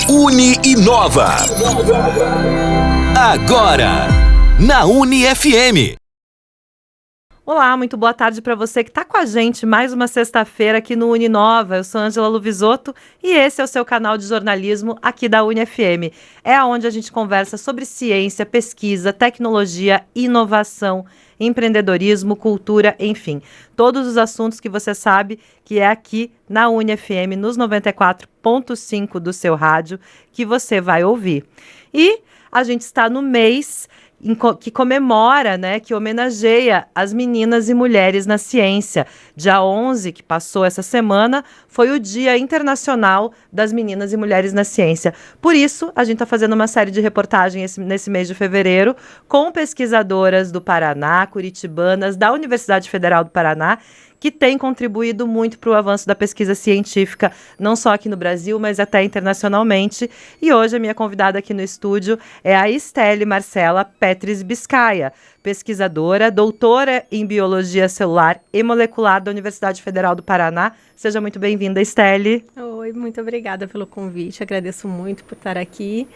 Uni Inova. Agora, na Uni FM. Olá, muito boa tarde para você que está com a gente mais uma sexta-feira aqui no Uni Inova. Eu sou Ângela Luvisotto e esse é o seu canal de jornalismo aqui da Uni FM. É onde a gente conversa sobre ciência, pesquisa, tecnologia, inovação, empreendedorismo, cultura, enfim. Todos os assuntos que você sabe que é aqui na Uni FM, nos 94.5 do seu rádio, que você vai ouvir. E a gente está no mês que comemora, né, que homenageia as meninas e mulheres na ciência. Dia 11, que passou essa semana, foi o Dia Internacional das Meninas e Mulheres na Ciência. Por isso, a gente está fazendo uma série de reportagens nesse mês de fevereiro com pesquisadoras do Paraná, curitibanas, da Universidade Federal do Paraná, que tem contribuído muito para o avanço da pesquisa científica, não só aqui no Brasil, mas até internacionalmente. E hoje a minha convidada aqui no estúdio é a Estelle Marcela Petris Biscaia, pesquisadora, doutora em Biologia Celular e Molecular da Universidade Federal do Paraná. Seja muito bem-vinda, Estelle. Oi, muito obrigada pelo convite, agradeço muito por estar aqui.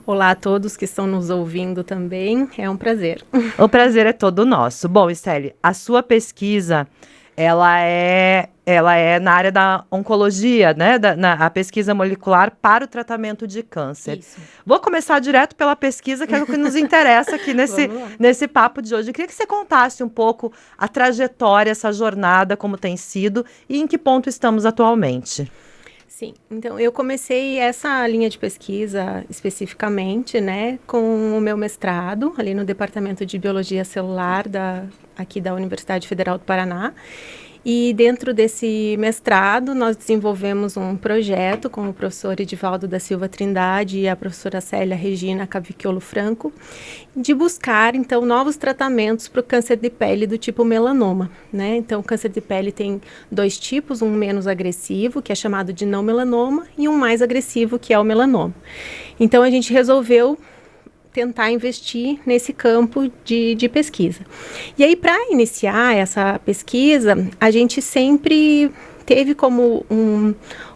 Olá a todos que estão nos ouvindo também, é um prazer. O prazer é todo nosso. Bom, Estelle, a sua pesquisa ela é na área da oncologia, né? A pesquisa molecular para o tratamento de câncer. Isso. Vou começar direto pela pesquisa, que é o que nos interessa aqui nesse papo de hoje. Eu queria que você contasse um pouco a trajetória, essa jornada, como tem sido e em que ponto estamos atualmente. Sim, então eu comecei essa linha de pesquisa especificamente, né, com o meu mestrado ali no Departamento de Biologia Celular aqui da Universidade Federal do Paraná. E dentro desse mestrado, nós desenvolvemos um projeto com o professor Edivaldo da Silva Trindade e a professora Célia Regina Cavicchiolo Franco, de buscar, então, novos tratamentos para o câncer de pele do tipo melanoma, né? Então, o câncer de pele tem dois tipos, um menos agressivo, que é chamado de não melanoma, e um mais agressivo, que é o melanoma. Então, a gente resolveu tentar investir nesse campo de pesquisa. E aí, para iniciar essa pesquisa, a gente sempre teve como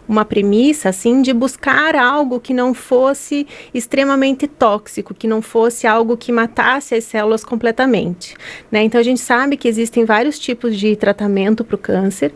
uma premissa, assim, de buscar algo que não fosse extremamente tóxico, que não fosse algo que matasse as células completamente, né? Então, a gente sabe que existem vários tipos de tratamento para o câncer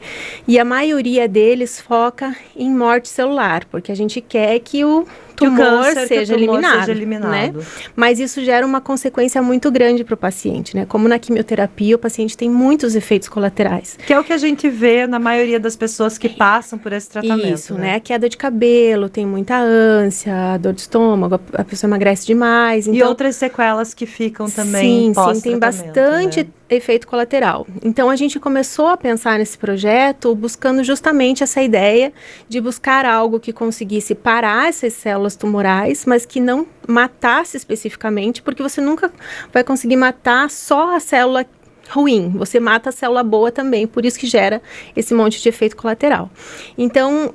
e a maioria deles foca em morte celular, porque a gente quer que o tumor seja eliminado, né? Mas isso gera uma consequência muito grande para o paciente, né? Como na quimioterapia, o paciente tem muitos efeitos colaterais. Que é o que a gente vê na maioria das pessoas que passam por esse tratamento. Isso, né? Queda de cabelo, tem muita ânsia, dor de estômago, a pessoa emagrece demais. Então, e outras sequelas que ficam também sim, tem bastante, né, efeito colateral. Então, a gente começou a pensar nesse projeto buscando justamente essa ideia de buscar algo que conseguisse parar essas células tumorais, mas que não matasse especificamente, porque você nunca vai conseguir matar só a célula ruim, você mata a célula boa também, por isso que gera esse monte de efeito colateral. Então,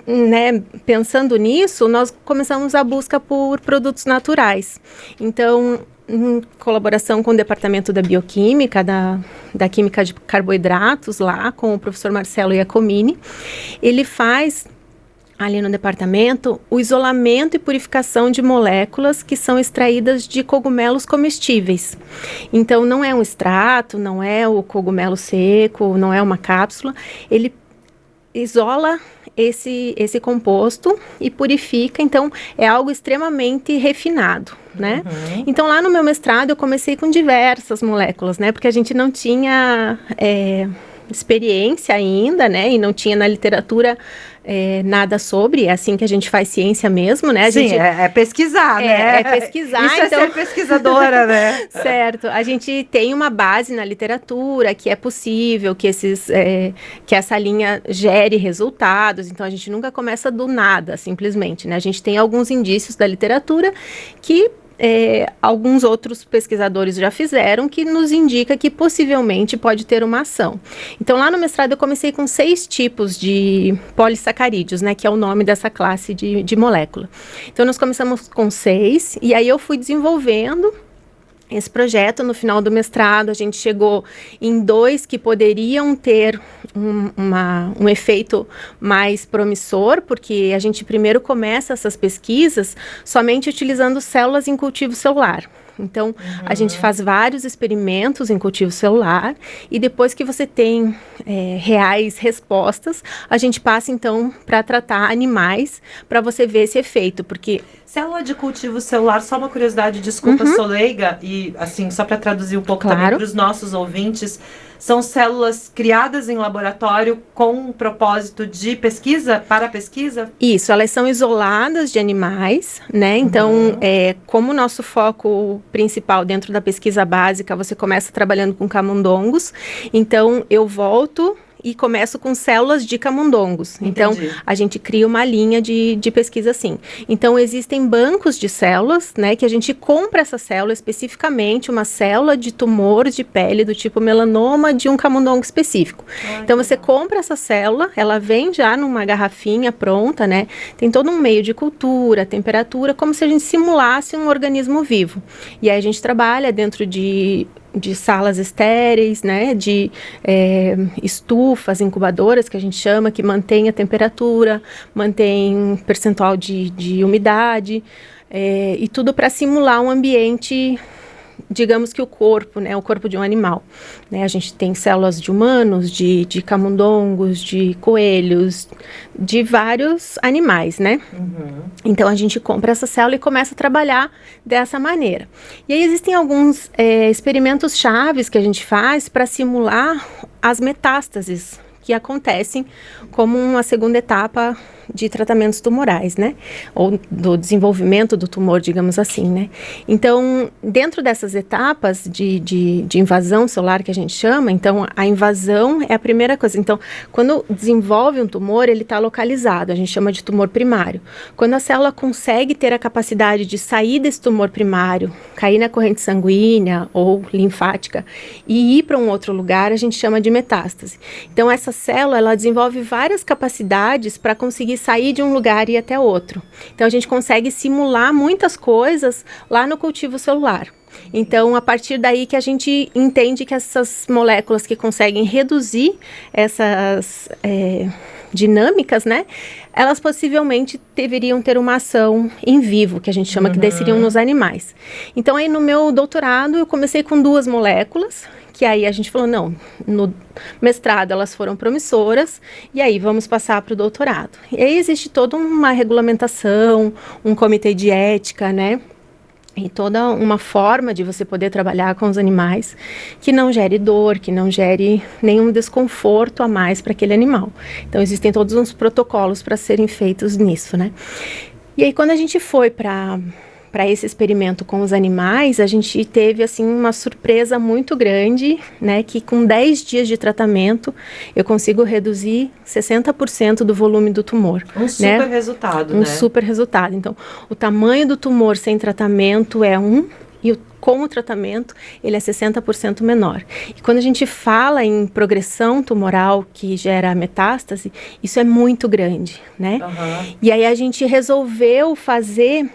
né, pensando nisso, nós começamos a busca por produtos naturais. Então, em colaboração com o Departamento da Bioquímica, da Química de Carboidratos, lá com o professor Marcelo Iacomini, ele faz ali no departamento o isolamento e purificação de moléculas que são extraídas de cogumelos comestíveis. Então, não é um extrato, não é o cogumelo seco, não é uma cápsula, ele isola esse composto e purifica, então é algo extremamente refinado, né? Uhum. Então, lá no meu mestrado eu comecei com diversas moléculas, né? Porque a gente não tinha experiência ainda, né? E não tinha na literatura nada sobre, é assim que a gente faz ciência mesmo, né? Sim, é pesquisar, né? É pesquisar, isso então... é ser pesquisadora, né? Certo. A gente tem uma base na literatura que é possível que que essa linha gere resultados, então a gente nunca começa do nada, simplesmente, né? A gente tem alguns indícios da literatura que alguns outros pesquisadores já fizeram, que nos indica que possivelmente pode ter uma ação. Então, lá no mestrado eu comecei com 6 tipos de polissacarídeos, né, que é o nome dessa classe de molécula. Então, nós começamos com 6, e aí eu fui desenvolvendo esse projeto. No final do mestrado, a gente chegou em 2 que poderiam ter um efeito mais promissor, porque a gente primeiro começa essas pesquisas somente utilizando células em cultivo celular. Então, a gente faz vários experimentos em cultivo celular e depois que você tem reais respostas, a gente passa, então, para tratar animais, para você ver esse efeito, porque... Célula de cultivo celular, só uma curiosidade, desculpa, sou leiga, e assim, só para traduzir um pouco também para os nossos ouvintes, são células criadas em laboratório com um propósito de pesquisa, para pesquisa? Isso, elas são isoladas de animais, né? Então, como o nosso foco principal dentro da pesquisa básica, você começa trabalhando com camundongos, então eu volto e começo com células de camundongos. Então, a gente cria uma linha de pesquisa assim. Então, existem bancos de células, né, que a gente compra essa célula especificamente, uma célula de tumor de pele do tipo melanoma de um camundongo específico. Então, você compra essa célula, ela vem já numa garrafinha pronta, né, tem todo um meio de cultura, temperatura, como se a gente simulasse um organismo vivo. E aí a gente trabalha dentro de salas estéreis, né, de estufas, incubadoras, que a gente chama, que mantém a temperatura, mantém percentual de umidade, e tudo para simular um ambiente, digamos que o corpo, né, o corpo de um animal. Né, a gente tem células de humanos, de camundongos, de coelhos, de vários animais, né? Então, a gente compra essa célula e começa a trabalhar dessa maneira. E aí, existem alguns experimentos chaves que a gente faz para simular as metástases que acontecem como uma segunda etapa de tratamentos tumorais, né? Ou do desenvolvimento do tumor, digamos assim, né? Então, dentro dessas etapas de invasão celular que a gente chama, então, a invasão é a primeira coisa. Então, quando desenvolve um tumor, ele está localizado, a gente chama de tumor primário. Quando a célula consegue ter a capacidade de sair desse tumor primário, cair na corrente sanguínea ou linfática e ir para um outro lugar, a gente chama de metástase. Então, essa célula, ela desenvolve várias capacidades para conseguir sair de um lugar e ir até outro. Então, a gente consegue simular muitas coisas lá no cultivo celular. Então, a partir daí que a gente entende que essas moléculas que conseguem reduzir essas dinâmicas, né, elas possivelmente deveriam ter uma ação em vivo, que a gente chama que seriam nos animais. Então, aí no meu doutorado, eu comecei com 2 moléculas, que aí a gente falou, não, no mestrado elas foram promissoras, e aí vamos passar para o doutorado. E aí existe toda uma regulamentação, um comitê de ética, né? E toda uma forma de você poder trabalhar com os animais que não gere dor, que não gere nenhum desconforto a mais para aquele animal. Então, existem todos uns protocolos para serem feitos nisso, né? E aí, quando a gente foi para esse experimento com os animais, a gente teve, assim, uma surpresa muito grande, né? Que com 10 dias de tratamento, eu consigo reduzir 60% do volume do tumor. Um super resultado, né? Um super resultado. Então, o tamanho do tumor sem tratamento é 1, e com o tratamento, ele é 60% menor. E quando a gente fala em progressão tumoral que gera metástase, isso é muito grande, né? E aí a gente resolveu fazer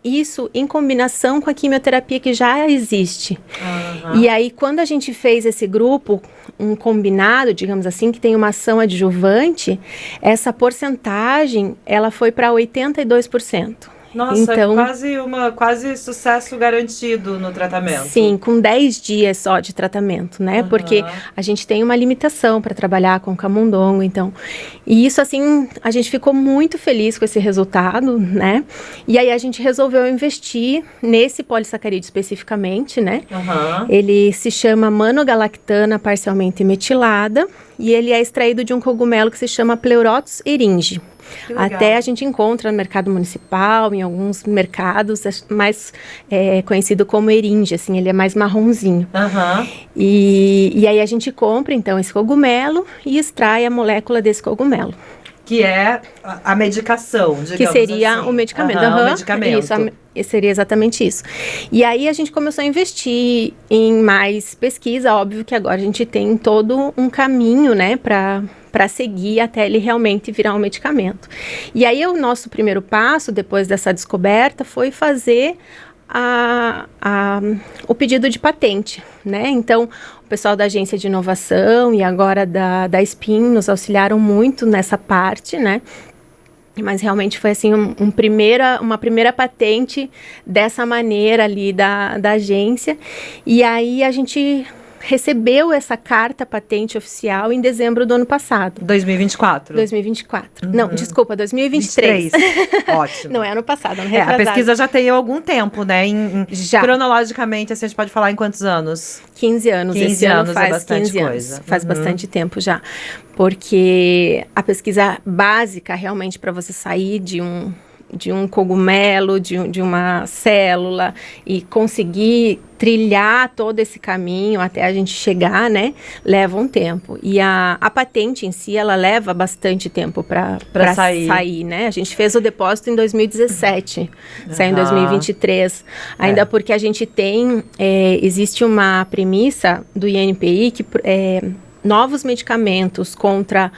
isso em combinação com a quimioterapia que já existe. E aí, quando a gente fez esse grupo, um combinado, digamos assim, que tem uma ação adjuvante, essa porcentagem, ela foi para 82%. Nossa, então, quase sucesso garantido no tratamento. Sim, com 10 dias só de tratamento, né? Porque a gente tem uma limitação para trabalhar com camundongo, então. E isso, assim, a gente ficou muito feliz com esse resultado, né? E aí a gente resolveu investir nesse polissacarídeo especificamente, né? Ele se chama manogalactana parcialmente metilada e ele é extraído de um cogumelo que se chama Pleurotus eringe. Até a gente encontra no mercado municipal, em alguns mercados, mais conhecido como eringe, assim, ele é mais marronzinho. E aí a gente compra, então, esse cogumelo e extrai a molécula desse cogumelo. Que é a medicação, digamos assim. Que seria o medicamento. O medicamento. Isso, seria exatamente isso. E aí a gente começou a investir em mais pesquisa, óbvio que agora a gente tem todo um caminho, né, para seguir até ele realmente virar um medicamento. E aí o nosso primeiro passo, depois dessa descoberta, foi fazer o pedido de patente, né? Então, o pessoal da Agência de Inovação e agora da SPIN nos auxiliaram muito nessa parte, né? Mas realmente foi assim uma primeira patente dessa maneira ali da agência. E aí a gente recebeu essa carta patente oficial em dezembro do ano passado. 2024? 2024. Não, desculpa, 2023. 23. Ótimo. Não é ano passado, ano A retrasado. pesquisa já tem algum tempo, né? Já. Cronologicamente, assim, a gente pode falar em quantos anos? 15 anos. 15 Esse ano anos faz é bastante 15 anos. coisa. Faz bastante tempo já. Porque a pesquisa básica, realmente, para você sair de um cogumelo, de uma célula e conseguir trilhar todo esse caminho até a gente chegar, né, leva um tempo. E a patente em si, ela leva bastante tempo para sair, né? A gente fez o depósito em 2017, saiu em 2023. Ainda porque a gente tem, existe uma premissa do INPI que novos medicamentos contra...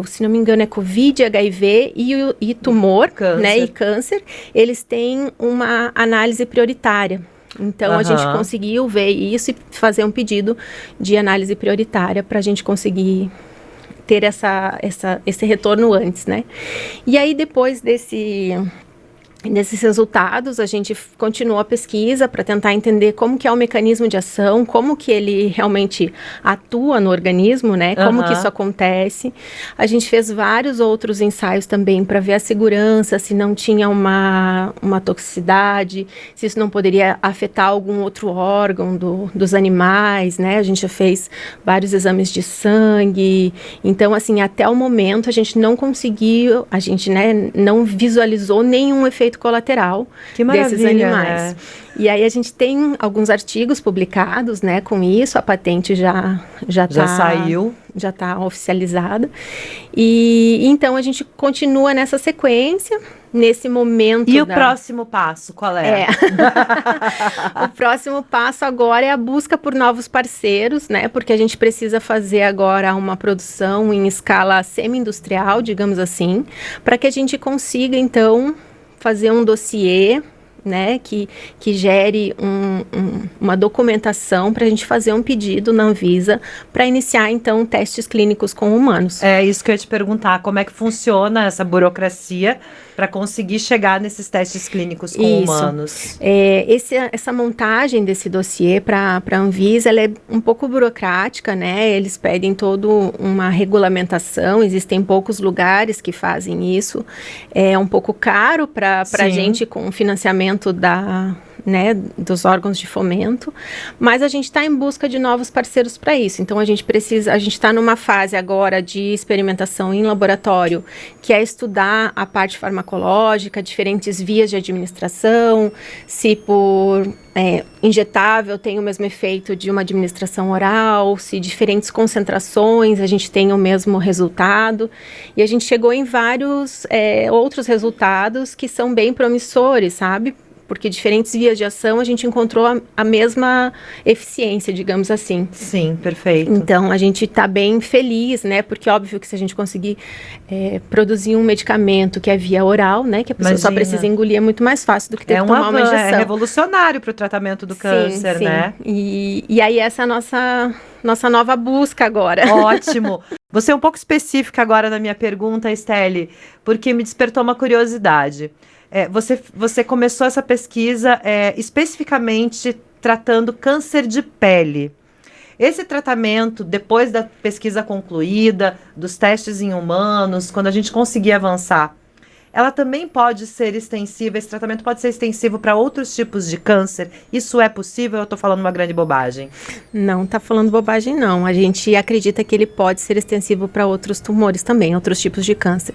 se não me engano, é Covid, HIV e tumor, câncer. Né? E câncer, eles têm uma análise prioritária. Então, a gente conseguiu ver isso e fazer um pedido de análise prioritária para a gente conseguir ter esse retorno antes, né? E aí, depois desses resultados, a gente continuou a pesquisa para tentar entender como que é o mecanismo de ação, como que ele realmente atua no organismo, né? Como que isso acontece. A gente fez vários outros ensaios também para ver a segurança, se não tinha uma toxicidade, se isso não poderia afetar algum outro órgão dos animais, né? A gente já fez vários exames de sangue. Então, assim, até o momento a gente não conseguiu, a gente, né, não visualizou nenhum efeito colateral desses animais. Né? E aí a gente tem alguns artigos publicados, né, com isso, a patente já saiu, já está oficializada. E então a gente continua nessa sequência, nesse momento. E o próximo passo, qual é? O próximo passo agora é a busca por novos parceiros, né? Porque a gente precisa fazer agora uma produção em escala semi-industrial, digamos assim, para que a gente consiga, então, fazer um dossiê, né, que gere uma documentação para a gente fazer um pedido na Anvisa para iniciar, então, testes clínicos com humanos. É isso que eu ia te perguntar, como é que funciona essa burocracia para conseguir chegar nesses testes clínicos com humanos? Essa montagem desse dossiê para a Anvisa, ela é um pouco burocrática, né? Eles pedem toda uma regulamentação, existem poucos lugares que fazem isso. É um pouco caro para a gente com o financiamento dos órgãos de fomento, mas a gente está em busca de novos parceiros para isso. Então a gente está numa fase agora de experimentação em laboratório, que é estudar a parte farmacológica, diferentes vias de administração, se por injetável tem o mesmo efeito de uma administração oral, se diferentes concentrações a gente tem o mesmo resultado. E a gente chegou em vários outros resultados que são bem promissores, sabe? Porque diferentes vias de ação a gente encontrou a mesma eficiência, digamos assim. Sim, perfeito. Então, a gente está bem feliz, né? Porque óbvio que se a gente conseguir produzir um medicamento que é via oral, né? Que a pessoa só precisa engolir, é muito mais fácil do que ter que tomar uma injeção. É revolucionário para o tratamento do câncer, né? E aí essa é a nossa nova busca agora. Ótimo. Você é um pouco específica agora na minha pergunta, Estelle, porque me despertou uma curiosidade. Você começou essa pesquisa especificamente tratando câncer de pele. Esse tratamento, depois da pesquisa concluída, dos testes em humanos, quando a gente conseguir avançar, ela também pode ser extensiva, esse tratamento pode ser extensivo para outros tipos de câncer? Isso é possível ou eu estou falando uma grande bobagem? Não está falando bobagem, não. A gente acredita que ele pode ser extensivo para outros tumores também, outros tipos de câncer.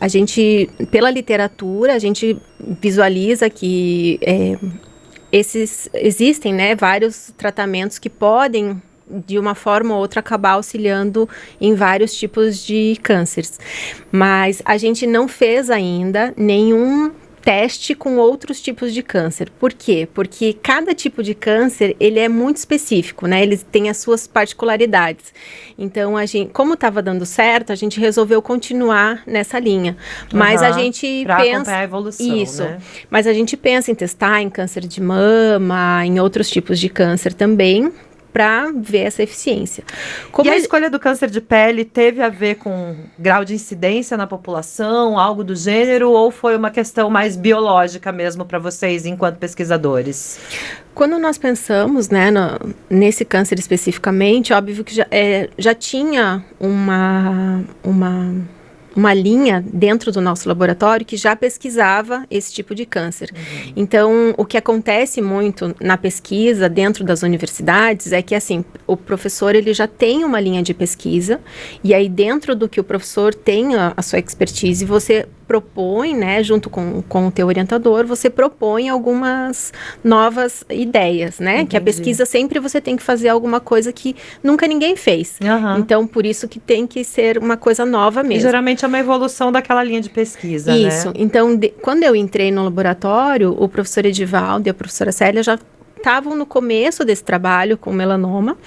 A gente, pela literatura, a gente visualiza que existem, né, vários tratamentos que podem, de uma forma ou outra, acabar auxiliando em vários tipos de cânceres. Mas a gente não fez ainda nenhum teste com outros tipos de câncer. Por quê? Porque cada tipo de câncer, ele é muito específico, né? Ele tem as suas particularidades. Então, como estava dando certo, a gente resolveu continuar nessa linha. Mas a gente pra pensa... acompanhar a evolução, Isso. né? Mas a gente pensa em testar em câncer de mama, em outros tipos de câncer também, para ver essa eficiência. E a escolha do câncer de pele teve a ver com grau de incidência na população, algo do gênero, ou foi uma questão mais biológica mesmo para vocês enquanto pesquisadores? Quando nós pensamos, né, nesse câncer especificamente, óbvio que já tinha uma linha dentro do nosso laboratório que já pesquisava esse tipo de câncer. Então, o que acontece muito na pesquisa dentro das universidades é que, assim, o professor, ele já tem uma linha de pesquisa, e aí dentro do que o professor tem a sua expertise, você propõe, né, junto com o teu orientador, você propõe algumas novas ideias, né? Entendi. Que a pesquisa sempre você tem que fazer alguma coisa que nunca ninguém fez. Então, por isso que tem que ser uma coisa nova mesmo. E geralmente é uma evolução daquela linha de pesquisa, Isso. né? Então, quando eu entrei no laboratório, o professor Edivaldo e a professora Célia já estavam no começo desse trabalho com melanoma,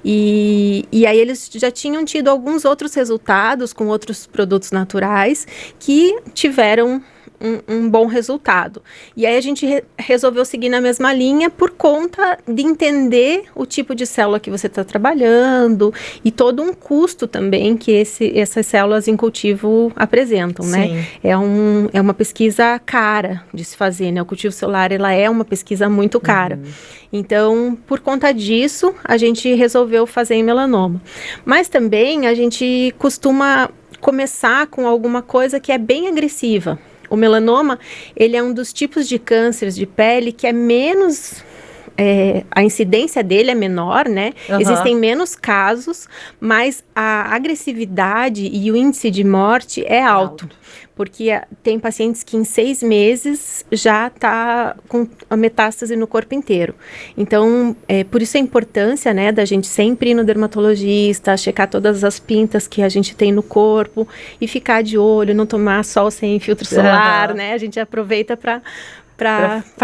e aí eles já tinham tido alguns outros resultados com outros produtos naturais que tiveram um bom resultado. E aí a gente resolveu seguir na mesma linha por conta de entender o tipo de célula que você está trabalhando e todo um custo também que essas células em cultivo apresentam, né? É uma pesquisa cara de se fazer, né? O cultivo celular, ela é uma pesquisa muito cara. Então, por conta disso, a gente resolveu fazer em melanoma. Mas também a gente costuma começar com alguma coisa que é bem agressiva. O melanoma, ele é um dos tipos de cânceres de pele que é menos... a incidência dele é menor, né? Existem menos casos, mas a agressividade e o índice de morte é alto. Porque tem pacientes que em 6 meses já está com a metástase no corpo inteiro. Então, por isso a importância, né, da gente sempre ir no dermatologista, checar todas as pintas que a gente tem no corpo e ficar de olho, não tomar sol sem filtro solar, né? A gente aproveita para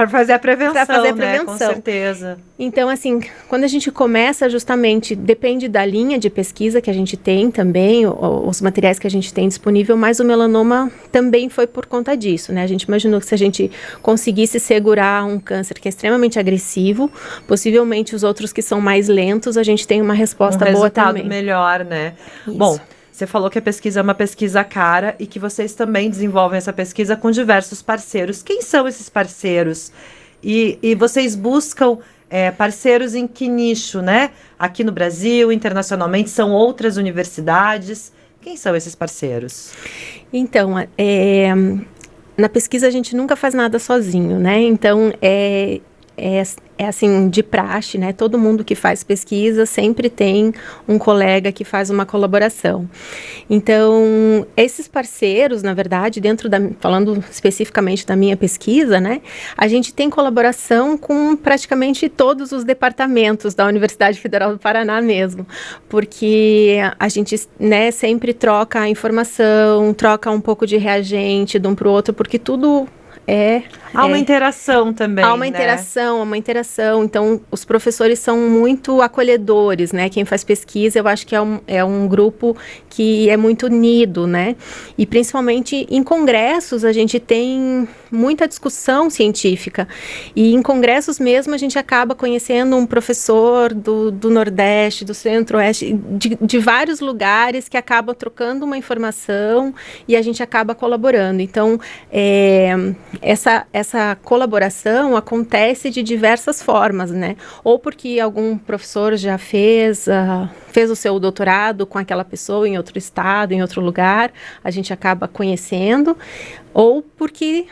fazer a prevenção, né? Com prevenção. certeza. Então, assim, quando a gente começa justamente, depende da linha de pesquisa que a gente tem também, os materiais que a gente tem disponível, mas o melanoma também foi por conta disso, né? A gente imaginou que se a gente conseguisse segurar um câncer que é extremamente agressivo, possivelmente os outros que são mais lentos, a gente tem uma resposta boa também. Um resultado melhor, né? Isso. Bom, você falou que a pesquisa é uma pesquisa cara e que vocês também desenvolvem essa pesquisa com diversos parceiros. Quem são esses parceiros? E vocês buscam parceiros em que nicho, né? Aqui no Brasil, internacionalmente, são outras universidades. Quem são esses parceiros? Então, na pesquisa a gente nunca faz nada sozinho, né? Então, é assim, de praxe, né? Todo mundo que faz pesquisa sempre tem um colega que faz uma colaboração. Então, esses parceiros, na verdade, falando especificamente da minha pesquisa, né? A gente tem colaboração com praticamente todos os departamentos da Universidade Federal do Paraná mesmo, porque a gente, né, sempre troca informação, troca um pouco de reagente de um para o outro, porque tudo há uma interação também, há uma interação. Então, os professores são muito acolhedores, né? Quem faz pesquisa, eu acho que é um grupo que é muito unido, né? E principalmente em congressos, a gente tem muita discussão científica. E em congressos mesmo, a gente acaba conhecendo um professor do Nordeste, do Centro-Oeste, de vários lugares que acabam trocando uma informação e a gente acaba colaborando. Então, essa colaboração acontece de diversas formas, né? Ou porque algum professor já fez o seu doutorado com aquela pessoa em outro estado, em outro lugar, a gente acaba conhecendo, ou porque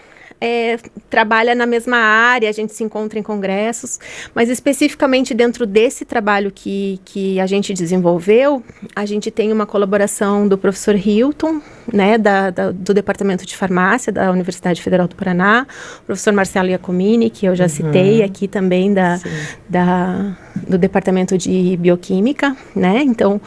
trabalha na mesma área, a gente se encontra em congressos, mas especificamente dentro desse trabalho que a gente desenvolveu, a gente tem uma colaboração do professor Hilton, né, do Departamento de Farmácia da Universidade Federal do Paraná, o professor Marcelo Iacomini, que eu já citei aqui também do Departamento de Bioquímica, né? Então,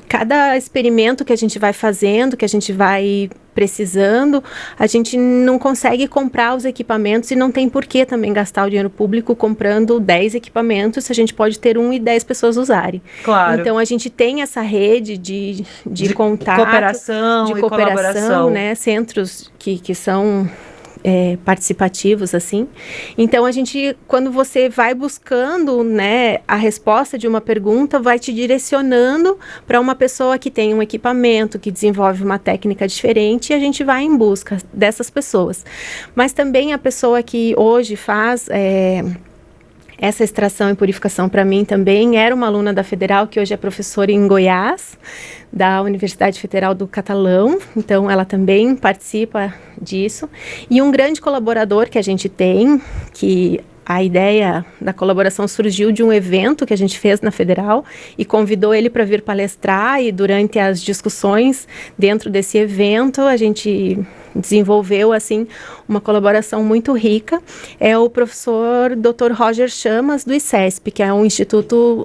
cada experimento que a gente vai fazendo, que a gente vai precisando, a gente não consegue comprar os equipamentos e não tem por que também gastar o dinheiro público comprando 10 equipamentos, se a gente pode ter 1 e 10 pessoas usarem. Claro. Então, a gente tem essa rede de contato, cooperação de e cooperação, colaboração. né? Centros que são participativos, assim. Então, a gente, quando você vai buscando, né, a resposta de uma pergunta, vai te direcionando para uma pessoa que tem um equipamento, que desenvolve uma técnica diferente, e a gente vai em busca dessas pessoas. Mas também a pessoa que hoje faz essa extração e purificação, para mim, também era uma aluna da Federal, que hoje é professora em Goiás, da Universidade Federal do Catalão. Então, ela também participa disso. E um grande colaborador que a gente tem, que a ideia da colaboração surgiu de um evento que a gente fez na Federal e convidou ele para vir palestrar, e durante as discussões dentro desse evento, a gente desenvolveu, assim, uma colaboração muito rica. É o professor Dr. Roger Chamas, do ICESP, que é um instituto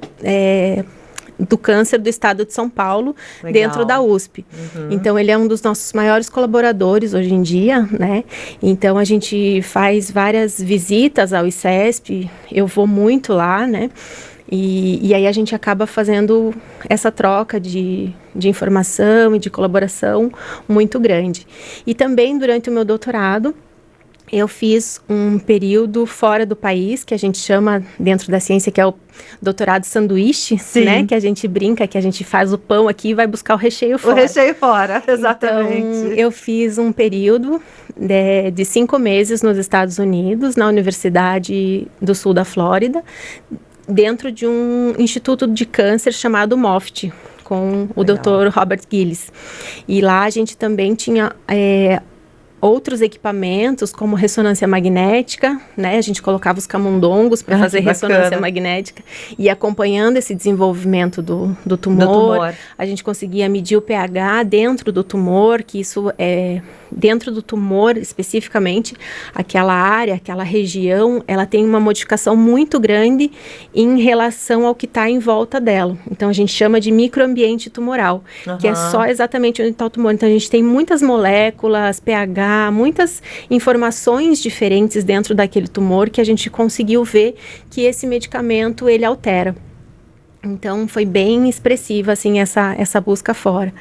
do câncer do estado de São Paulo, Legal. dentro da USP. Então, ele é um dos nossos maiores colaboradores hoje em dia, né? Então, a gente faz várias visitas ao ICESP, eu vou muito lá, né? E aí a gente acaba fazendo essa troca de informação e de colaboração muito grande. E também, durante o meu doutorado, eu fiz um período fora do país, que a gente chama, dentro da ciência, que é o doutorado sanduíche, Sim. né? Que a gente brinca, que a gente faz o pão aqui e vai buscar o recheio fora. O recheio fora, exatamente. Então, eu fiz um período de 5 meses nos Estados Unidos, na Universidade do Sul da Flórida, dentro de um instituto de câncer chamado MOFT, com o Dr. Robert Gillis. E lá a gente também tinha outros equipamentos, como ressonância magnética, né? A gente colocava os camundongos para fazer ressonância magnética, e acompanhando esse desenvolvimento do tumor, a gente conseguia medir o pH dentro do tumor, que isso é dentro do tumor especificamente, aquela área, aquela região, ela tem uma modificação muito grande em relação ao que está em volta dela. Então, a gente chama de microambiente tumoral, que é só exatamente onde está o tumor. Então, a gente tem muitas moléculas, pH, muitas informações diferentes dentro daquele tumor que a gente conseguiu ver que esse medicamento, ele altera. Então, foi bem expressiva, assim, essa busca fora.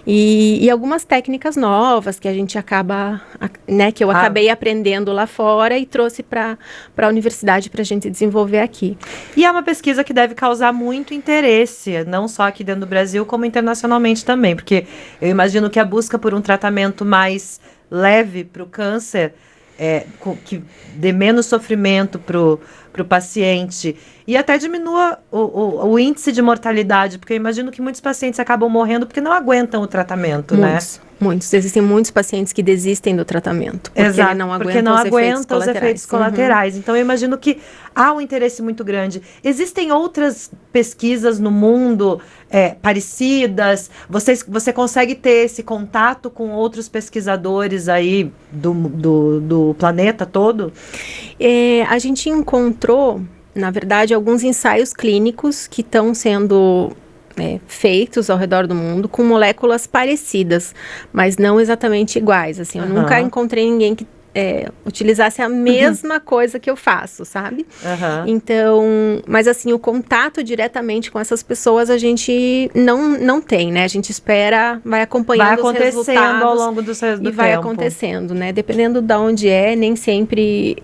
E algumas técnicas novas que a gente acaba, né, que eu acabei aprendendo lá fora e trouxe para a universidade para a gente desenvolver aqui. E é uma pesquisa que deve causar muito interesse, não só aqui dentro do Brasil, como internacionalmente também, porque eu imagino que a busca por um tratamento mais leve para o câncer, que dê menos sofrimento para o paciente e até diminua o índice de mortalidade, porque eu imagino que muitos pacientes acabam morrendo porque não aguentam o tratamento, Muitos. Existem muitos pacientes que desistem do tratamento, porque não aguentam os efeitos colaterais. Então, eu imagino que há um interesse muito grande. Existem outras pesquisas no mundo parecidas? Você consegue ter esse contato com outros pesquisadores aí do planeta todo? A gente encontrou, na verdade, alguns ensaios clínicos que estão sendo feitos ao redor do mundo com moléculas parecidas, mas não exatamente iguais. Assim, eu nunca encontrei ninguém que utilizasse a mesma coisa que eu faço, sabe? Então, mas assim, o contato diretamente com essas pessoas a gente não tem, né? A gente espera, vai acompanhando os resultados ao longo do tempo. Vai acontecendo, né? Dependendo de onde nem sempre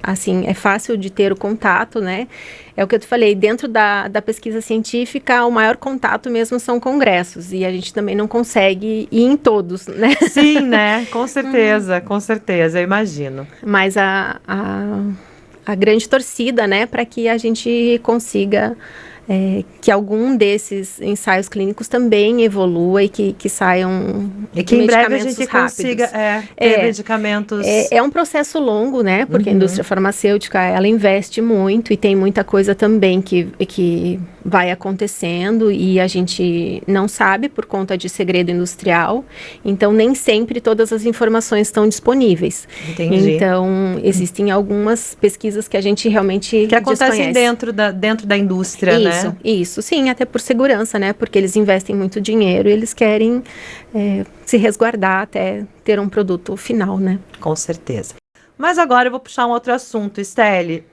assim, é fácil de ter o contato, né? É o que eu te falei, dentro da pesquisa científica, o maior contato mesmo são congressos, e a gente também não consegue ir em todos, né? Sim, né? Com certeza, eu imagino. Mas a grande torcida, né, para que a gente consiga que algum desses ensaios clínicos também evolua e que saiam e que em breve a gente rápidos. Consiga ter medicamentos. É um processo longo, né? Porque a indústria farmacêutica, ela investe muito e tem muita coisa também que vai acontecendo e a gente não sabe por conta de segredo industrial. Então, nem sempre todas as informações estão disponíveis. Entendi. Então, existem algumas pesquisas que a gente realmente que acontecem dentro da indústria, né? Isso, sim, até por segurança, né? Porque eles investem muito dinheiro e eles querem se resguardar até ter um produto final, né? Com certeza. Mas agora eu vou puxar um outro assunto, Stely.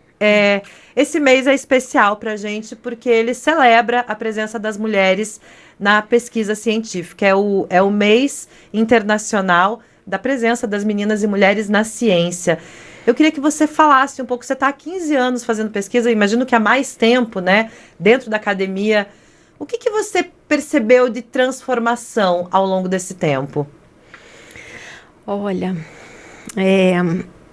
Esse mês é especial para a gente porque ele celebra a presença das mulheres na pesquisa científica. É o mês internacional da presença das meninas e mulheres na ciência. Eu queria que você falasse um pouco, você está há 15 anos fazendo pesquisa, imagino que há mais tempo, né, dentro da academia. O que você percebeu de transformação ao longo desse tempo? Olha,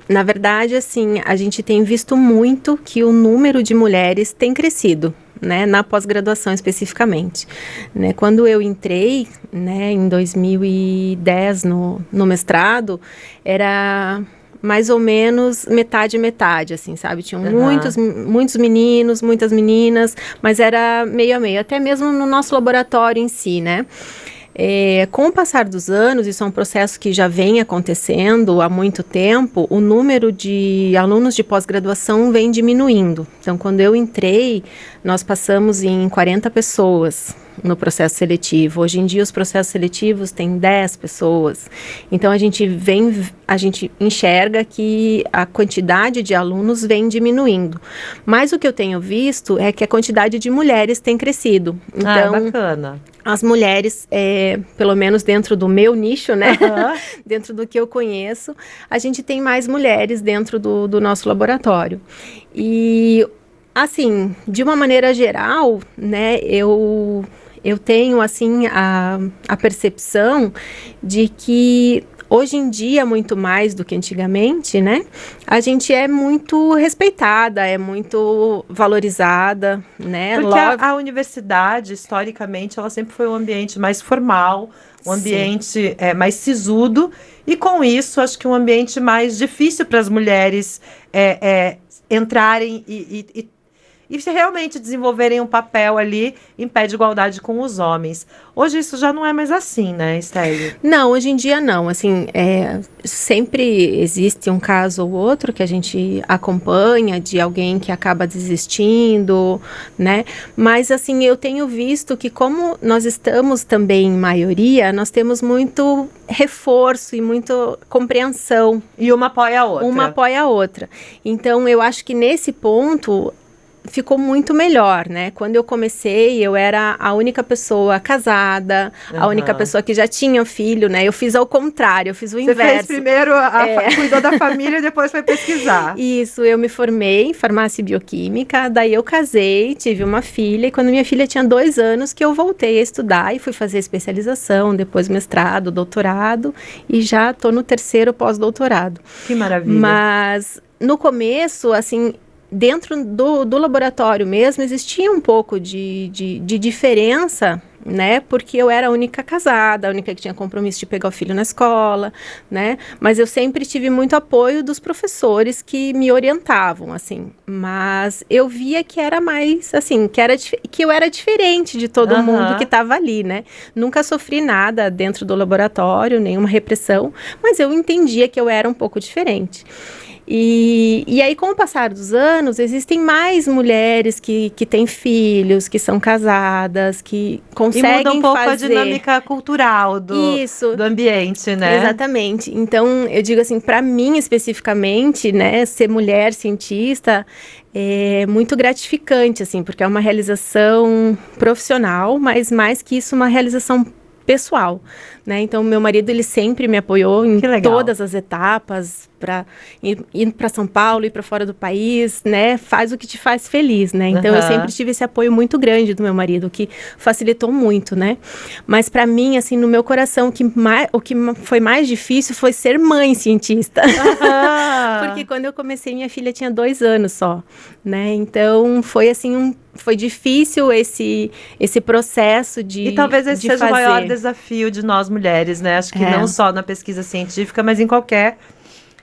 na verdade, assim, a gente tem visto muito que o número de mulheres tem crescido, né, na pós-graduação especificamente, né, quando eu entrei, né, em 2010 no mestrado, era mais ou menos metade, assim, sabe? Tinham muitos meninos, muitas meninas, mas era meio a meio, até mesmo no nosso laboratório em si, né? Com o passar dos anos, isso é um processo que já vem acontecendo há muito tempo, o número de alunos de pós-graduação vem diminuindo. Então, quando eu entrei, nós passamos em 40 pessoas no processo seletivo. Hoje em dia, os processos seletivos têm 10 pessoas. Então, a gente enxerga que a quantidade de alunos vem diminuindo. Mas o que eu tenho visto é que a quantidade de mulheres tem crescido. Então, bacana. As mulheres, pelo menos dentro do meu nicho, né? Dentro do que eu conheço, a gente tem mais mulheres dentro do nosso laboratório. E, assim, de uma maneira geral, né, eu tenho, assim, a percepção de que hoje em dia, muito mais do que antigamente, né? A gente é muito respeitada, é muito valorizada, né? Porque a universidade, historicamente, ela sempre foi um ambiente mais formal, um ambiente mais sisudo, e com isso, acho que um ambiente mais difícil para as mulheres entrarem e se realmente desenvolverem um papel ali em pé de igualdade com os homens. Hoje isso já não é mais assim, né, Stely? Não, hoje em dia não. Assim, sempre existe um caso ou outro que a gente acompanha de alguém que acaba desistindo, né? Mas, assim, eu tenho visto que como nós estamos também em maioria, nós temos muito reforço e muita compreensão. E uma apoia a outra. Uma apoia a outra. Então, eu acho que nesse ponto ficou muito melhor, né? Quando eu comecei, eu era a única pessoa casada, a única pessoa que já tinha filho, né? Eu fiz ao contrário, eu fiz o inverso. Você fez primeiro, cuidou da família e depois foi pesquisar. Isso, eu me formei em farmácia e bioquímica, daí eu casei, tive uma filha, e quando minha filha tinha 2 anos que eu voltei a estudar e fui fazer especialização, depois mestrado, doutorado, e já tô no 3º pós-doutorado. Que maravilha. Mas, no começo, assim, dentro do laboratório mesmo, existia um pouco de diferença, né? Porque eu era a única casada, a única que tinha compromisso de pegar o filho na escola, né? Mas eu sempre tive muito apoio dos professores que me orientavam, assim. Mas eu via que era mais, assim, que eu era diferente de todo mundo que estava ali, né? Nunca sofri nada dentro do laboratório, nenhuma repressão, mas eu entendia que eu era um pouco diferente. E aí, com o passar dos anos, existem mais mulheres que têm filhos, que são casadas, que conseguem fazer... E muda um pouco a dinâmica cultural do ambiente, né? Exatamente. Então, eu digo assim, para mim especificamente, né, ser mulher cientista é muito gratificante, assim, porque é uma realização profissional, mas mais que isso, uma realização pessoal, né? Então, meu marido, ele sempre me apoiou em todas as etapas, para ir para São Paulo, ir para fora do país, né? Faz o que te faz feliz, né? Então, eu sempre tive esse apoio muito grande do meu marido, que facilitou muito, né? Mas, para mim, assim, no meu coração, o que foi mais difícil foi ser mãe cientista. Porque quando eu comecei, minha filha tinha 2 anos só, né? Então, foi assim, foi difícil esse processo de E talvez esse seja fazer. O maior desafio de nós mulheres, né? Acho que não só na pesquisa científica, mas em qualquer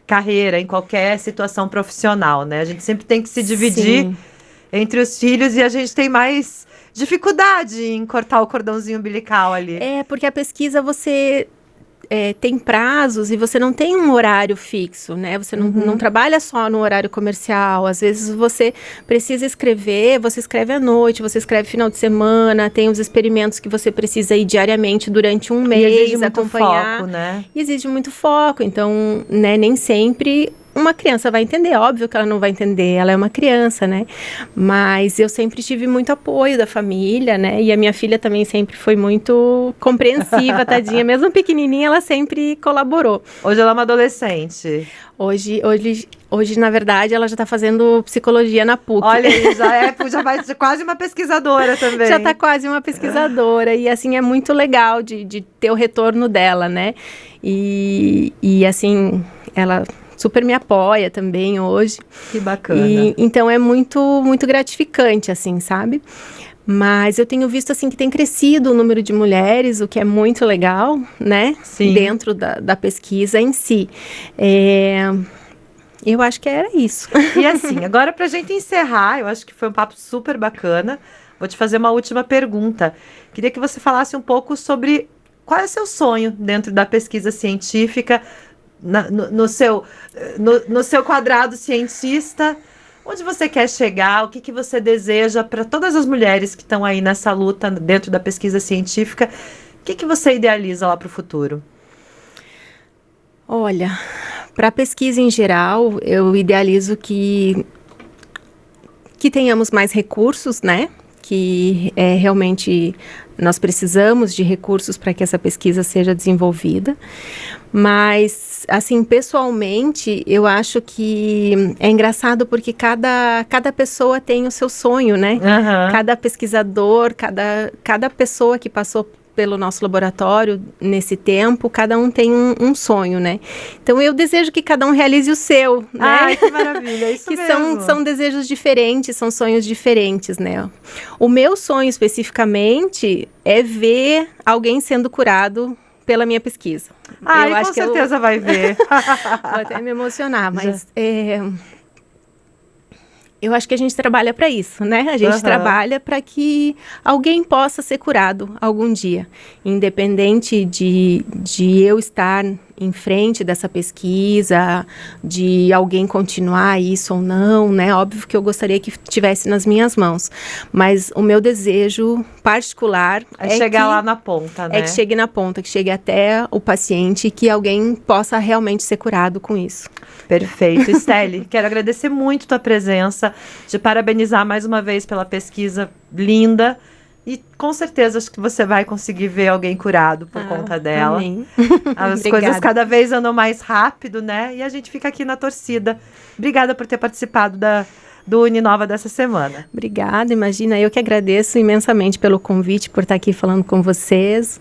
carreira, em qualquer situação profissional, né? A gente sempre tem que se dividir entre os filhos e a gente tem mais dificuldade em cortar o cordãozinho umbilical ali. Porque a pesquisa tem prazos e você não tem um horário fixo, né? Você não trabalha só no horário comercial. Às vezes você precisa escrever, você escreve à noite, você escreve final de semana, tem os experimentos que você precisa ir diariamente durante um mês, exige muito acompanhar. foco, né? E exige muito foco, então, né, nem sempre uma criança vai entender, óbvio que ela não vai entender, ela é uma criança, né? Mas eu sempre tive muito apoio da família, né? E a minha filha também sempre foi muito compreensiva, tadinha. Mesmo pequenininha, ela sempre colaborou. Hoje ela é uma adolescente. Hoje, na verdade, ela já está fazendo psicologia na PUC. Olha aí, já vai ser quase uma pesquisadora também. Já está quase uma pesquisadora. E, assim, é muito legal de ter o retorno dela, né? E assim, ela super me apoia também hoje. Que bacana. Então, é muito, muito gratificante, assim, sabe? Mas eu tenho visto, assim, que tem crescido o número de mulheres, o que é muito legal, né? Sim. Dentro da pesquisa em si. Eu acho que era isso. E assim, agora pra gente encerrar, eu acho que foi um papo super bacana. Vou te fazer uma última pergunta. Queria que você falasse um pouco sobre qual é o seu sonho dentro da pesquisa científica, no seu quadrado cientista. Onde você quer chegar? O que você deseja para todas as mulheres que estão aí nessa luta dentro da pesquisa científica? O que você idealiza lá para o futuro? Olha, para a pesquisa em geral, eu idealizo que tenhamos mais recursos, né? Que realmente nós precisamos de recursos para que essa pesquisa seja desenvolvida. Mas, assim, pessoalmente, eu acho que é engraçado porque cada pessoa tem o seu sonho, né? Uhum. Cada pesquisador, cada pessoa que passou pelo nosso laboratório nesse tempo, cada um tem um sonho, né? Então, eu desejo que cada um realize o seu, né? Ai, que maravilha, isso que mesmo. são desejos diferentes, são sonhos diferentes, né? O meu sonho, especificamente, é ver alguém sendo curado pela minha pesquisa. Eu acho com certeza vai ver. Vou até me emocionar, mas eu acho que a gente trabalha para isso, né? A gente trabalha para que alguém possa ser curado algum dia. Independente de eu estar em frente dessa pesquisa, de alguém continuar isso ou não, né? Óbvio que eu gostaria que estivesse nas minhas mãos. Mas o meu desejo particular é chegar lá na ponta, né? É que chegue na ponta, que chegue até o paciente e que alguém possa realmente ser curado com isso. Perfeito. Steli, quero agradecer muito tua presença, te parabenizar mais uma vez pela pesquisa linda. E com certeza acho que você vai conseguir ver alguém curado por conta dela. Amém. As coisas cada vez andam mais rápido, né? E a gente fica aqui na torcida. Obrigada por ter participado do Uninova dessa semana. Obrigada, imagina, eu que agradeço imensamente pelo convite, por estar aqui falando com vocês.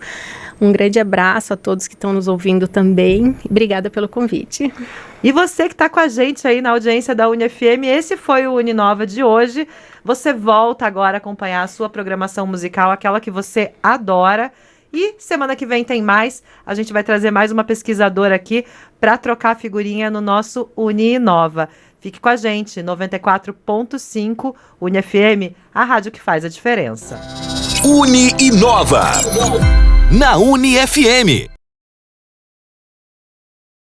Um grande abraço a todos que estão nos ouvindo também. Obrigada pelo convite. E você que está com a gente aí na audiência da UniFM, esse foi o Uninova de hoje. Você volta agora a acompanhar a sua programação musical, aquela que você adora. E semana que vem tem mais. A gente vai trazer mais uma pesquisadora aqui para trocar figurinha no nosso Uninova. Fique com a gente, 94.5 UniFM, a rádio que faz a diferença. Uninova, na UniFM.